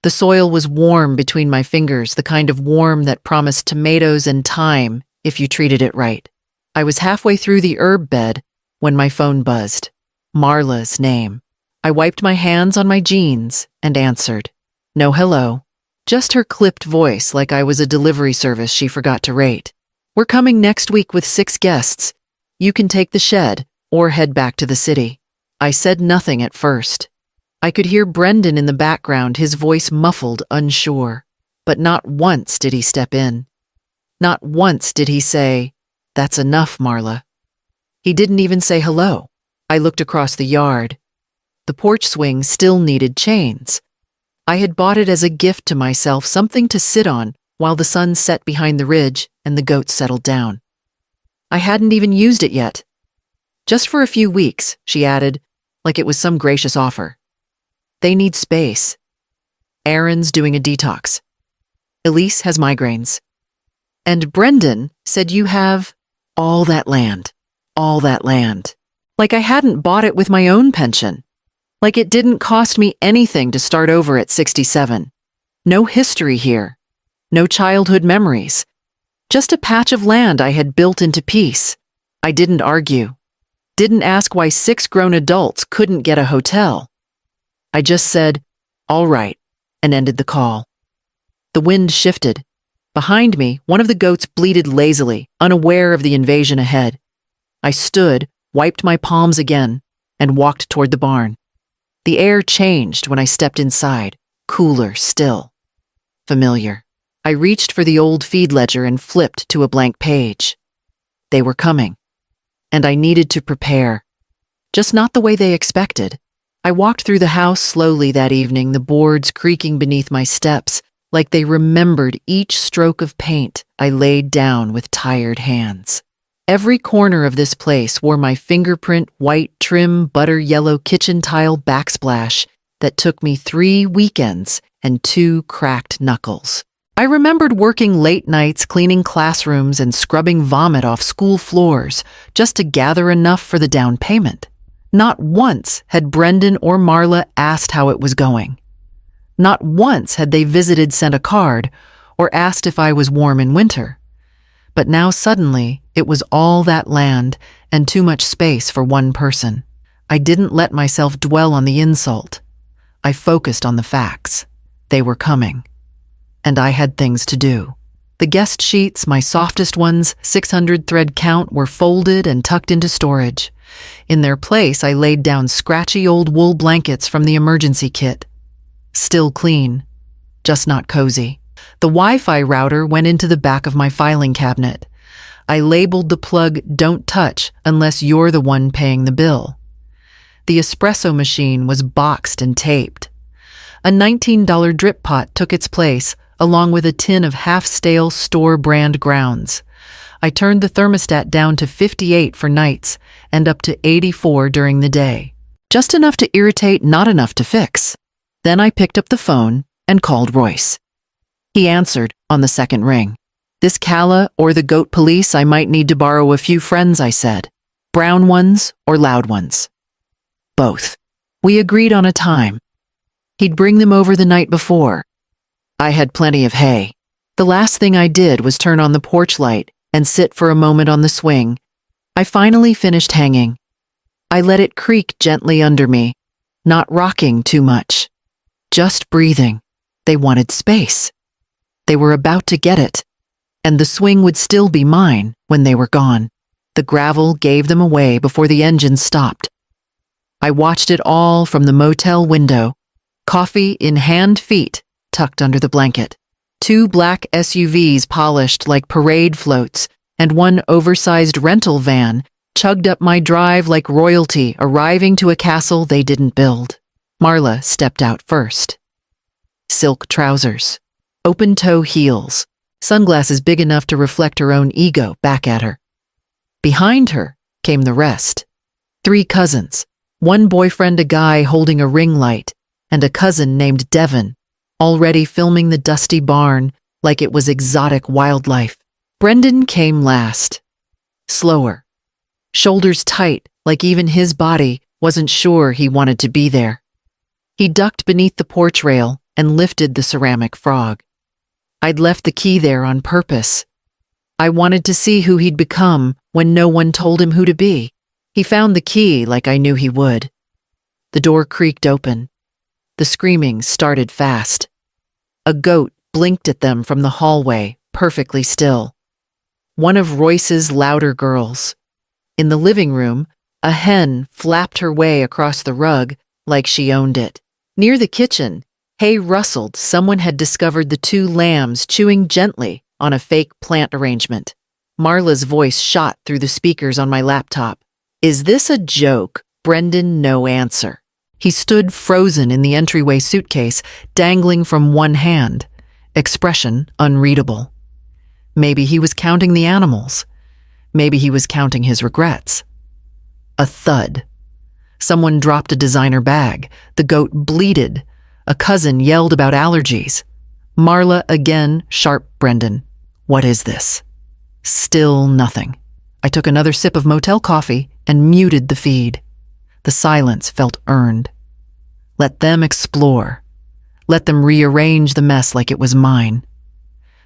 The soil was warm between my fingers, the kind of warm that promised tomatoes and thyme if you treated it right. I was halfway through the herb bed when my phone buzzed. Marla's name. I wiped my hands on my jeans and answered. No hello. Just her clipped voice like I was a delivery service she forgot to rate. We're coming next week with 6 guests. You can take the shed or head back to the city. I said nothing at first. I could hear Brendan in the background, his voice muffled, unsure. But not once did he step in. Not once did he say, "That's enough, Marla." He didn't even say hello. I looked across the yard. The porch swing still needed chains. I had bought it as a gift to myself, something to sit on while the sun set behind the ridge and the goats settled down. I hadn't even used it yet. Just for a few weeks, she added, like it was some gracious offer. They need space. Aaron's doing a detox. Elise has migraines. And Brendan said you have all that land. All that land. Like I hadn't bought it with my own pension. Like it didn't cost me anything to start over at 67. No history here. No childhood memories. Just a patch of land I had built into peace. I didn't argue. Didn't ask why 6 grown adults couldn't get a hotel. I just said, all right, and ended the call. The wind shifted. Behind me, one of the goats bleated lazily, unaware of the invasion ahead. I stood, wiped my palms again, and walked toward the barn. The air changed when I stepped inside, cooler still. Familiar. I reached for the old feed ledger and flipped to a blank page. They were coming. And I needed to prepare. Just not the way they expected. I walked through the house slowly that evening, the boards creaking beneath my steps, like they remembered each stroke of paint I laid down with tired hands. Every corner of this place wore my fingerprint, white, trim, butter yellow kitchen tile backsplash that took me 3 weekends and 2 cracked knuckles. I remembered working late nights cleaning classrooms and scrubbing vomit off school floors just to gather enough for the down payment. Not once had Brendan or Marla asked how it was going. Not once had they visited, sent a card, or asked if I was warm in winter. But now suddenly, it was all that land and too much space for one person. I didn't let myself dwell on the insult. I focused on the facts. They were coming. And I had things to do. The guest sheets, my softest ones, 600 thread count, were folded and tucked into storage. In their place, I laid down scratchy old wool blankets from the emergency kit. Still clean, just not cozy. The Wi-Fi router went into the back of my filing cabinet. I labeled the plug "Don't touch unless you're the one paying the bill." The espresso machine was boxed and taped. A $19 drip pot took its place, along with a tin of half-stale store-brand grounds. I turned the thermostat down to 58 for nights and up to 84 during the day. Just enough to irritate, not enough to fix. Then I picked up the phone and called Royce. He answered on the second ring. "This Calla or the goat police, I might need to borrow a few friends," I said. "Brown ones or loud ones?" "Both." We agreed on a time. He'd bring them over the night before. I had plenty of hay. The last thing I did was turn on the porch light and sit for a moment on the swing. I finally finished hanging. I let it creak gently under me, not rocking too much. Just breathing. They wanted space. They were about to get it. And the swing would still be mine when they were gone. The gravel gave them away before the engine stopped. I watched it all from the motel window, coffee in hand, feet tucked under the blanket. 2 black SUVs polished like parade floats, and one oversized rental van chugged up my drive like royalty arriving to a castle they didn't build. Marla stepped out first. Silk trousers, open-toe heels, sunglasses big enough to reflect her own ego back at her. Behind her came the rest. 3 cousins, one boyfriend, a guy holding a ring light, and a cousin named Devon, already filming the dusty barn like it was exotic wildlife. Brendan came last. Slower. Shoulders tight, like even his body wasn't sure he wanted to be there. He ducked beneath the porch rail, and lifted the ceramic frog. I'd left the key there on purpose. I wanted to see who he'd become when no one told him who to be. He found the key like I knew he would. The door creaked open. The screaming started fast. A goat blinked at them from the hallway, perfectly still. One of Royce's louder girls. In the living room, a hen flapped her way across the rug like she owned it. Near the kitchen, hay rustled. Someone had discovered the two lambs chewing gently on a fake plant arrangement. Marla's voice shot through the speakers on my laptop. "Is this a joke?" Brendan, no answer. He stood frozen in the entryway suitcase, dangling from one hand, expression unreadable. Maybe he was counting the animals. Maybe he was counting his regrets. A thud. Someone dropped a designer bag. The goat bleated. A cousin yelled about allergies. Marla again, sharp Brendan. "What is this?" Still nothing. I took another sip of motel coffee and muted the feed. The silence felt earned. Let them explore. Let them rearrange the mess like it was mine.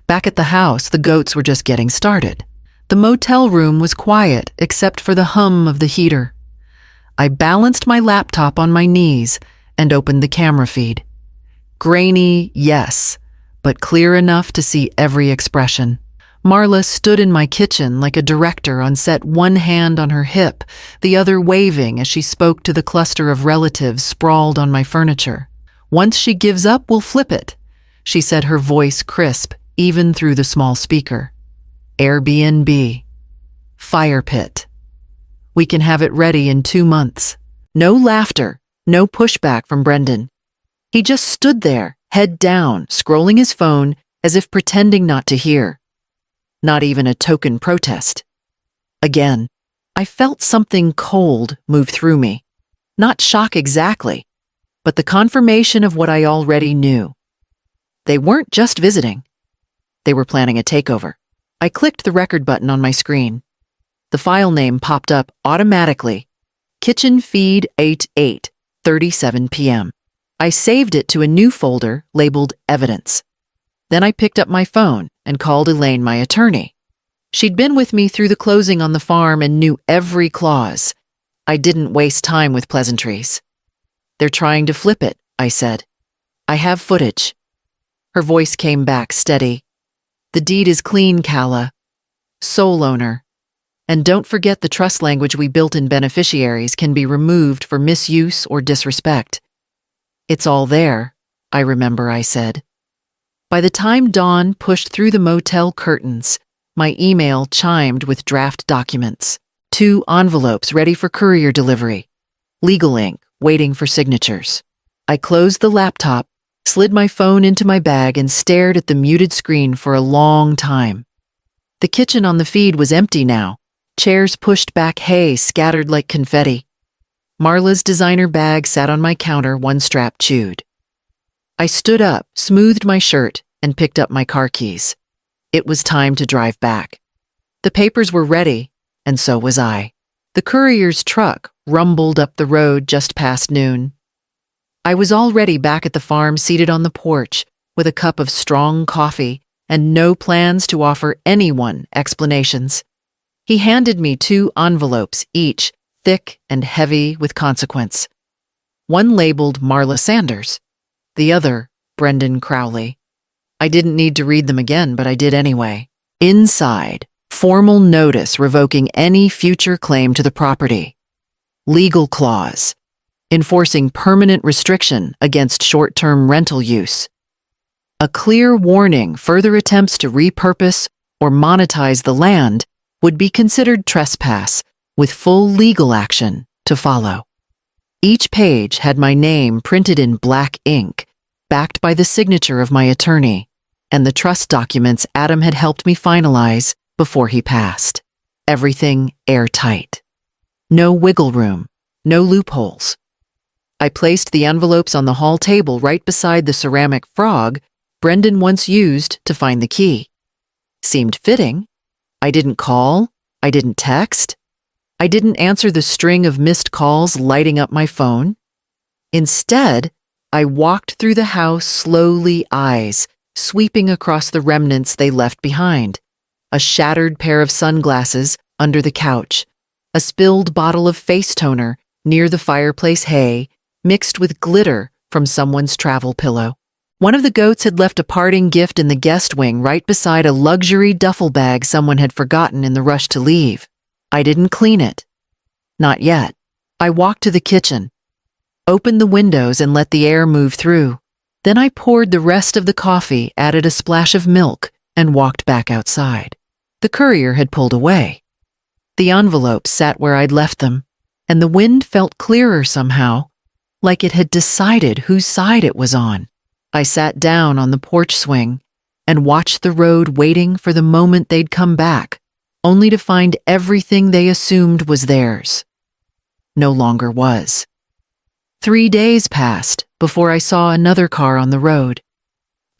Back at the house, the goats were just getting started. The motel room was quiet except for the hum of the heater. I balanced my laptop on my knees and opened the camera feed. Grainy, yes, but clear enough to see every expression. Marla stood in my kitchen like a director on set, one hand on her hip, the other waving as she spoke to the cluster of relatives sprawled on my furniture. "Once she gives up, we'll flip it," she said, her voice crisp, even through the small speaker. Airbnb. Fire pit. We can have it ready in 2 months. No laughter, no pushback from Brendan. He just stood there, head down, scrolling his phone as if pretending not to hear. Not even a token protest. Again, I felt something cold move through me. Not shock exactly, but the confirmation of what I already knew. They weren't just visiting. They were planning a takeover. I clicked the record button on my screen. The file name popped up automatically. Kitchen feed 8/8, 37 p.m. I saved it to a new folder labeled Evidence. Then I picked up my phone and called Elaine, my attorney. She'd been with me through the closing on the farm and knew every clause. I didn't waste time with pleasantries. "They're trying to flip it," I said. "I have footage." Her voice came back steady. "The deed is clean, Calla. Sole owner. And don't forget the trust language we built in beneficiaries can be removed for misuse or disrespect." "It's all there," I remember I said. By the time dawn pushed through the motel curtains, my email chimed with draft documents. 2 envelopes ready for courier delivery. Legal ink waiting for signatures. I closed the laptop, slid my phone into my bag, and stared at the muted screen for a long time. The kitchen on the feed was empty now. Chairs pushed back, hay scattered like confetti. Marla's designer bag sat on my counter, one strap chewed. I stood up, smoothed my shirt, and picked up my car keys. It was time to drive back. The papers were ready, and so was I. The courier's truck rumbled up the road just past noon. I was already back at the farm, seated on the porch, with a cup of strong coffee and no plans to offer anyone explanations. He handed me 2 envelopes, each thick and heavy with consequence. One labeled Marla Sanders, the other Brendan Crowley. I didn't need to read them again, but I did anyway. Inside, formal notice revoking any future claim to the property. Legal clause, enforcing permanent restriction against short-term rental use. A clear warning further attempts to repurpose or monetize the land would be considered trespass, with full legal action to follow. Each page had my name printed in black ink, backed by the signature of my attorney, and the trust documents Adam had helped me finalize before he passed. Everything airtight. No wiggle room, no loopholes. I placed the envelopes on the hall table right beside the ceramic frog Brendan once used to find the key. Seemed fitting. I didn't call. I didn't text. I didn't answer the string of missed calls lighting up my phone. Instead, I walked through the house slowly, eyes sweeping across the remnants they left behind. A shattered pair of sunglasses under the couch, a spilled bottle of face toner near the fireplace hay, mixed with glitter from someone's travel pillow. One of the goats had left a parting gift in the guest wing right beside a luxury duffel bag someone had forgotten in the rush to leave. I didn't clean it. Not yet. I walked to the kitchen, opened the windows and let the air move through. Then I poured the rest of the coffee, added a splash of milk, and walked back outside. The courier had pulled away. The envelopes sat where I'd left them, and the wind felt clearer somehow, like it had decided whose side it was on. I sat down on the porch swing and watched the road, waiting for the moment they'd come back, only to find everything they assumed was theirs no longer was. 3 days passed before I saw another car on the road.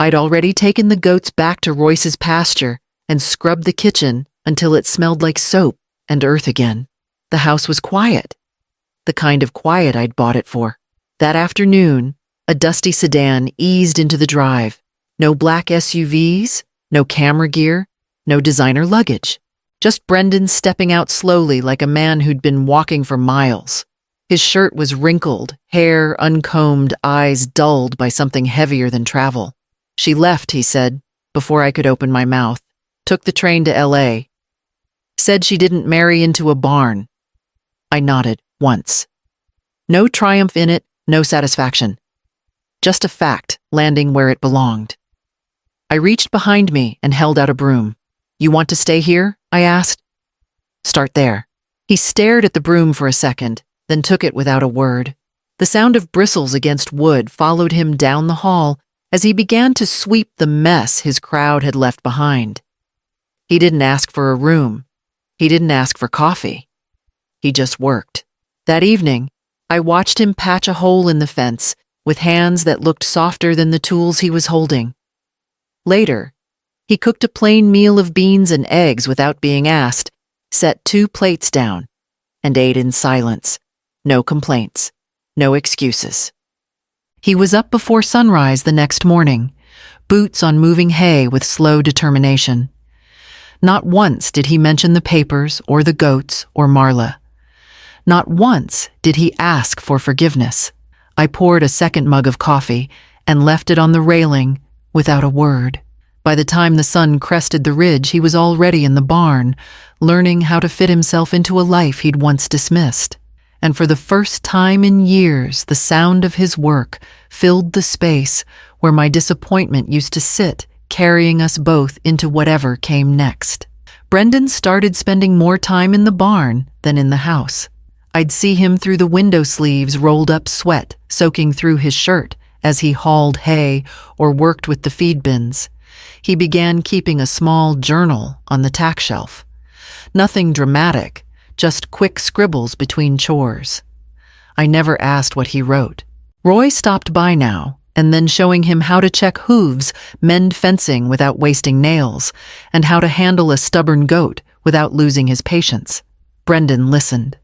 I'd already taken the goats back to Royce's pasture and scrubbed the kitchen until it smelled like soap and earth again. The house was quiet, the kind of quiet I'd bought it for. That afternoon, a dusty sedan eased into the drive. No black SUVs, no camera gear, no designer luggage. Just Brendan stepping out slowly like a man who'd been walking for miles. His shirt was wrinkled, hair uncombed, eyes dulled by something heavier than travel. She left, he said, before I could open my mouth. Took the train to LA. Said she didn't marry into a barn. I nodded once. No triumph in it, no satisfaction. Just a fact, landing where it belonged. I reached behind me and held out a broom. You want to stay here? I asked. Start there. He stared at the broom for a second, then took it without a word. The sound of bristles against wood followed him down the hall as he began to sweep the mess his crowd had left behind. He didn't ask for a room. He didn't ask for coffee. He just worked. That evening, I watched him patch a hole in the fence with hands that looked softer than the tools he was holding. Later, he cooked a plain meal of beans and eggs without being asked, set 2 plates down, and ate in silence. No complaints, no excuses. He was up before sunrise the next morning, boots on moving hay with slow determination. Not once did he mention the papers or the goats or Marla. Not once did he ask for forgiveness. I poured a second mug of coffee and left it on the railing without a word. By the time the sun crested the ridge, he was already in the barn, learning how to fit himself into a life he'd once dismissed. And for the first time in years, the sound of his work filled the space where my disappointment used to sit, carrying us both into whatever came next. Brendan started spending more time in the barn than in the house. I'd see him through the window sleeves, rolled up sweat soaking through his shirt as he hauled hay or worked with the feed bins. He began keeping a small journal on the tack shelf. Nothing dramatic, just quick scribbles between chores. I never asked what he wrote. Roy stopped by now, and then showing him how to check hooves, mend fencing without wasting nails, and how to handle a stubborn goat without losing his patience. Brendan listened.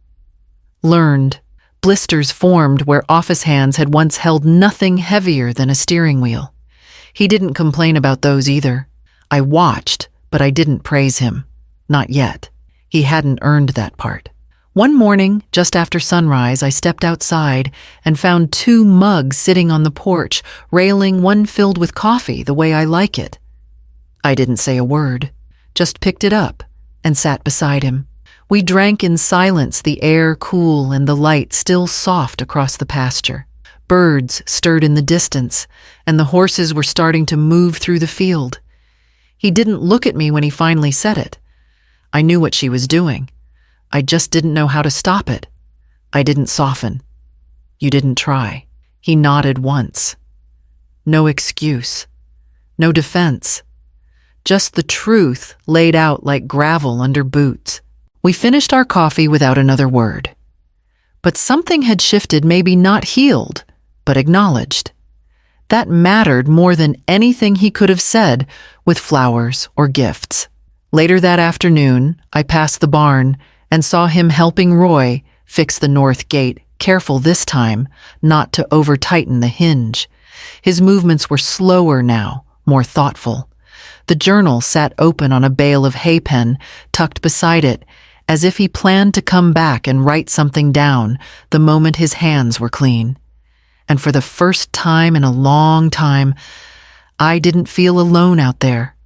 Learned. Blisters formed where office hands had once held nothing heavier than a steering wheel. He didn't complain about those either. I watched, but I didn't praise him. Not yet. He hadn't earned that part. One morning, just after sunrise, I stepped outside and found 2 mugs sitting on the porch, railing, one filled with coffee the way I like it. I didn't say a word, just picked it up and sat beside him. We drank in silence, the air cool and the light still soft across the pasture. Birds stirred in the distance, and the horses were starting to move through the field. He didn't look at me when he finally said it. I knew what she was doing. I just didn't know how to stop it. I didn't soften. You didn't try. He nodded once. No excuse. No defense. Just the truth laid out like gravel under boots. We finished our coffee without another word. But something had shifted, maybe not healed, but acknowledged. That mattered more than anything he could have said with flowers or gifts. Later that afternoon, I passed the barn and saw him helping Roy fix the north gate careful this time not to over-tighten the hinge. His movements were slower now, more thoughtful. The journal sat open on a bale of hay pen, tucked beside it, as if he planned to come back and write something down the moment his hands were clean. And for the first time in a long time, I didn't feel alone out there.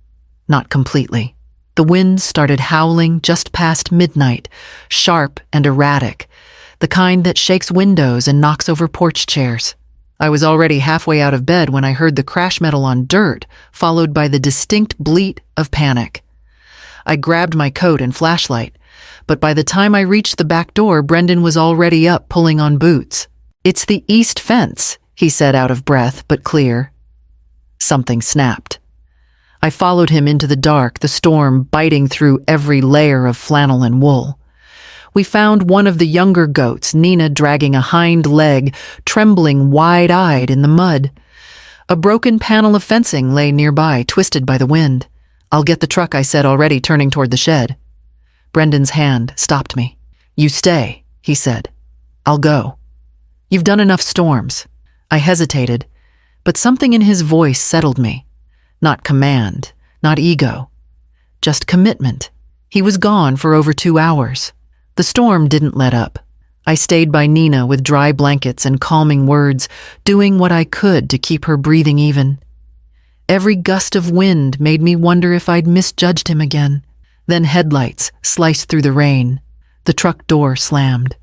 Not completely. The wind started howling just past midnight, sharp and erratic, the kind that shakes windows and knocks over porch chairs. I was already halfway out of bed when I heard the crash metal on dirt, followed by the distinct bleat of panic. I grabbed my coat and flashlight, but by the time I reached the back door, Brendan was already up pulling on boots. "It's the east fence," he said out of breath but clear. Something snapped. I followed him into the dark, the storm biting through every layer of flannel and wool. We found one of the younger goats, Nina, dragging a hind leg, trembling wide-eyed in the mud. A broken panel of fencing lay nearby, twisted by the wind. "I'll get the truck," I said, already turning toward the shed. Brendan's hand stopped me. "You stay," he said. "I'll go. You've done enough storms." I hesitated, but something in his voice settled me. Not command, not ego, just commitment. He was gone for over 2 hours. The storm didn't let up. I stayed by Nina with dry blankets and calming words, doing what I could to keep her breathing even. Every gust of wind made me wonder if I'd misjudged him again. Then headlights sliced through the rain. The truck door slammed.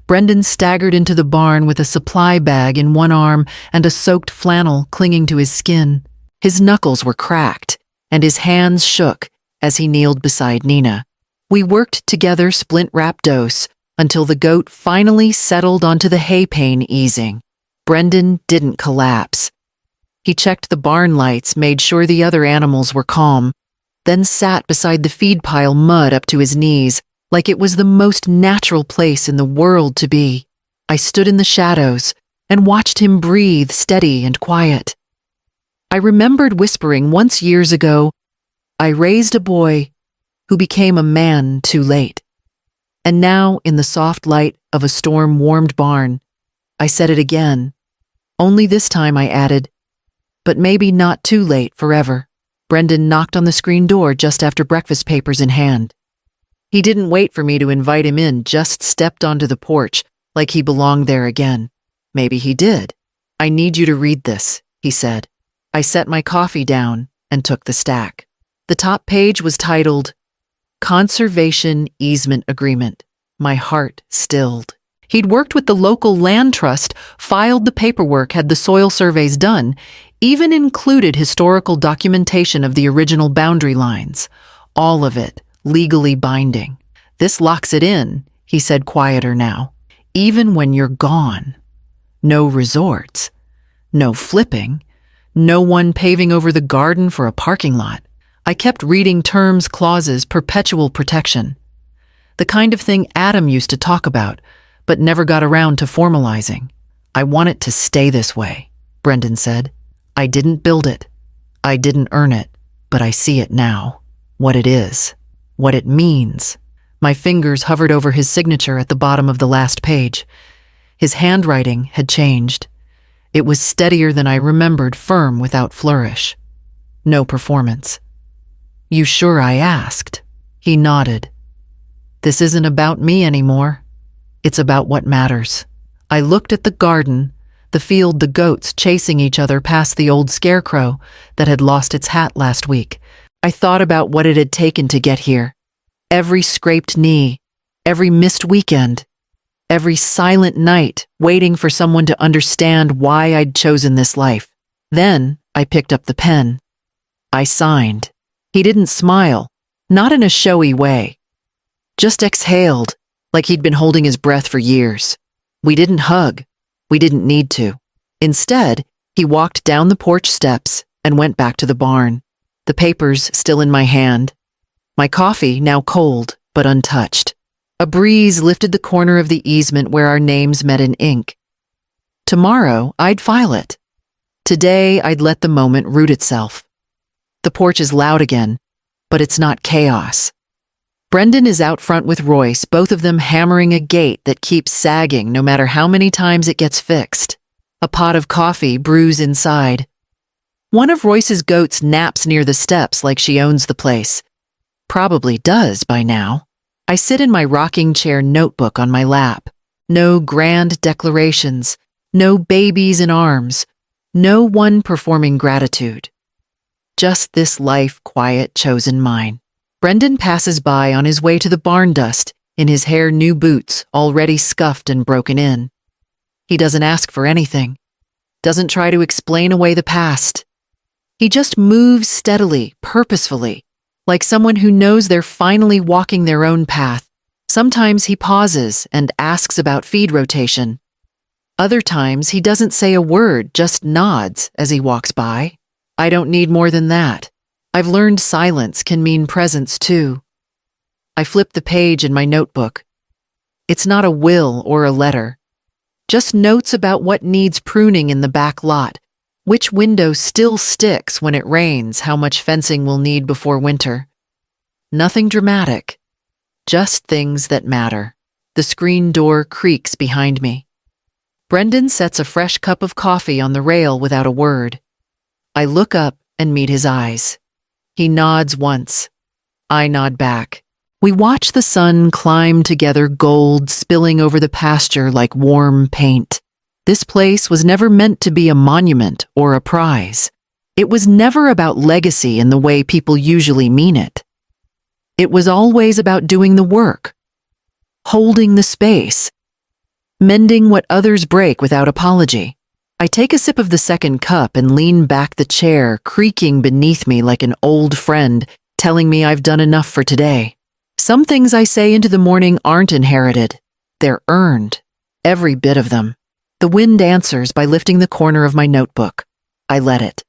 Brendan staggered into the barn with a supply bag in one arm and a soaked flannel clinging to his skin. His knuckles were cracked, and his hands shook as he kneeled beside Nina. We worked together splint-wrap dose until the goat finally settled onto the hay pane easing. Brendan didn't collapse. He checked the barn lights, made sure the other animals were calm, then sat beside the feed pile, mud up to his knees, like it was the most natural place in the world to be. I stood in the shadows and watched him breathe steady and quiet. I remembered whispering once years ago, "I raised a boy who became a man too late." And now, in the soft light of a storm-warmed barn, I said it again. Only this time I added, "But maybe not too late forever." Brendan knocked on the screen door just after breakfast, papers in hand. He didn't wait for me to invite him in, just stepped onto the porch like he belonged there again. Maybe he did. "I need you to read this," he said. I set my coffee down and took the stack. The top page was titled, "Conservation Easement Agreement." My heart stilled. He'd worked with the local land trust, filed the paperwork, had the soil surveys done, even included historical documentation of the original boundary lines. All of it legally binding. "This locks it in," he said, quieter now. "Even when you're gone. No resorts. No flipping. No one paving over the garden for a parking lot." I kept reading terms, clauses, perpetual protection. The kind of thing Adam used to talk about, but never got around to formalizing. "I want it to stay this way," Brendan said. "I didn't build it. I didn't earn it, but I see it now. What it is. What it means." My fingers hovered over his signature at the bottom of the last page. His handwriting had changed. It was steadier than I remembered, firm without flourish. No performance. "You sure?" I asked. He nodded. "This isn't about me anymore. It's about what matters." I looked at the garden, the field, the goats chasing each other past the old scarecrow that had lost its hat last week. I thought about what it had taken to get here. Every scraped knee, every missed weekend, every silent night waiting for someone to understand why I'd chosen this life. Then I picked up the pen. I signed. He didn't smile, not in a showy way. Just exhaled, like he'd been holding his breath for years. We didn't hug. We didn't need to. Instead, he walked down the porch steps and went back to the barn, the papers still in my hand, my coffee now cold but untouched. A breeze lifted the corner of the easement where our names met in ink. Tomorrow, I'd file it. Today, I'd let the moment root itself. The porch is loud again, but it's not chaos. Brendan is out front with Royce, both of them hammering a gate that keeps sagging no matter how many times it gets fixed. A pot of coffee brews inside. One of Royce's goats naps near the steps like she owns the place. Probably does by now. I sit in my rocking chair notebook on my lap. No grand declarations, no babies in arms, no one performing gratitude. Just this life quiet chosen mine. Brendan passes by on his way to the barn dust, in his hair new boots, already scuffed and broken in. He doesn't ask for anything, doesn't try to explain away the past. He just moves steadily, purposefully, like someone who knows they're finally walking their own path. Sometimes he pauses and asks about feed rotation. Other times he doesn't say a word, just nods as he walks by. I don't need more than that. I've learned silence can mean presence too. I flip the page in my notebook. It's not a will or a letter. Just notes about what needs pruning in the back lot, which window still sticks when it rains, how much fencing we'll need before winter. Nothing dramatic, just things that matter. The screen door creaks behind me. Brendan sets a fresh cup of coffee on the rail without a word. I look up and meet his eyes. He nods once. I nod back. We watch the sun climb together, gold spilling over the pasture like warm paint. This place was never meant to be a monument or a prize. It was never about legacy in the way people usually mean it. It was always about doing the work, holding the space, mending what others break without apology. I take a sip of the second cup and lean back the chair, creaking beneath me like an old friend telling me I've done enough for today. Some things I say into the morning aren't inherited. They're earned, every bit of them. The wind answers by lifting the corner of my notebook. I let it.